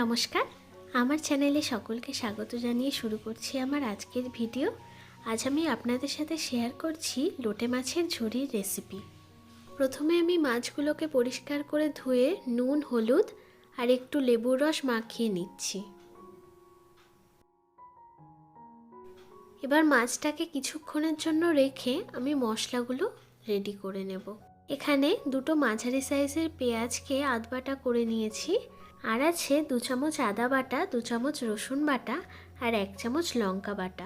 নমস্কার, আমার চ্যানেলে সকলকে স্বাগত জানিয়ে শুরু করছি আমার আজকের ভিডিও। আজ আমি আপনাদের সাথে শেয়ার করছি লোটে মাছের ঝুড়ির রেসিপি। প্রথমে আমি মাছগুলোকে পরিষ্কার করে ধুয়ে নুন, হলুদ আর একটু লেবুর রস মাখিয়ে নিচ্ছি। এবার মাছটাকে কিছুক্ষণের জন্য রেখে আমি মশলাগুলো রেডি করে নেব। এখানে দুটো মাঝারি সাইজের পেঁয়াজকে আধ বাটা করে নিয়েছি, আর আছে 2 চামচ আদা বাটা, 2 চামচ রসুন বাটা আর 1 চামচ লঙ্কা বাটা।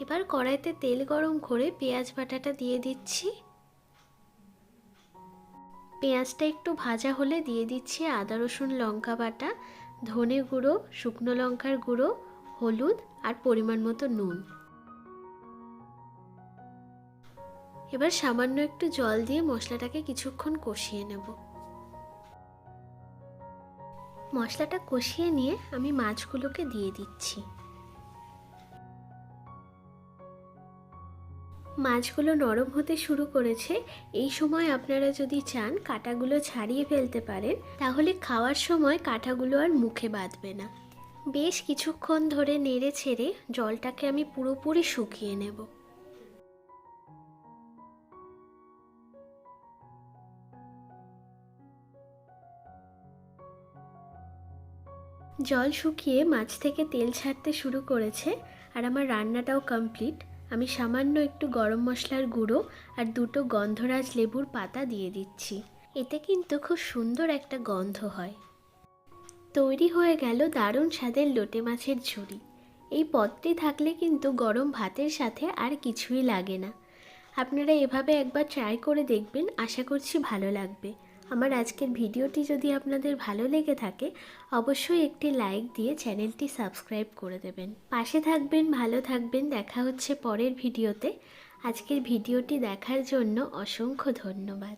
এবার কড়াইতে তেল গরম করে পেঁয়াজ বাটাটা দিয়ে দিচ্ছি। পেঁয়াজটা একটু ভাজা হলে দিয়ে দিচ্ছি আদা রসুন লঙ্কা বাটা, ধনে গুঁড়ো, শুকনো লঙ্কার গুঁড়ো, হলুদ আর পরিমাণ মতো নুন। এবার সামান্য একটু জল দিয়ে মশলাটাকে কিছুক্ষণ কষিয়ে নেব। মশলাটা কষিয়ে নিয়ে আমি মাছগুলোকে দিয়ে দিচ্ছি। মাছগুলো নরম হতে শুরু করেছে। এই সময় আপনারা যদি চান কাঁটাগুলো ছাড়িয়ে ফেলতে পারেন, তাহলে খাওয়ার সময় কাঁটাগুলো আর মুখে বাঁধবে না। বেশ কিছুক্ষণ ধরে নেড়ে ছেড়ে জলটাকে আমি পুরোপুরি শুকিয়ে নেব। জল শুকিয়ে মাছ থেকে তেল ছাড়তে শুরু করেছে আর আমার রান্নাটাও কমপ্লিট। আমি সামান্য একটু গরম মশলার গুঁড়ো আর 2টো গন্ধরাজ লেবুর পাতা দিয়ে দিচ্ছি। এতে কিন্তু খুব সুন্দর একটা গন্ধ হয়। তৈরি হয়ে গেল দারুণ স্বাদের লোটে মাছের ঝুড়ি। এই পদটি থাকলে কিন্তু গরম ভাতের সাথে আর কিছুই লাগে না। আপনারা এভাবে একবার ট্রাই করে দেখবেন, আশা করছি ভালো লাগবে। আমার আজকের ভিডিওটি যদি আপনাদের ভালো লেগে থাকে, অবশ্যই একটি লাইক দিয়ে চ্যানেলটি সাবস্ক্রাইব করে দেবেন। পাশে থাকবেন, ভালো থাকবেন। দেখা হচ্ছে পরের ভিডিওতে। আজকের ভিডিওটি দেখার জন্য অসংখ্য ধন্যবাদ।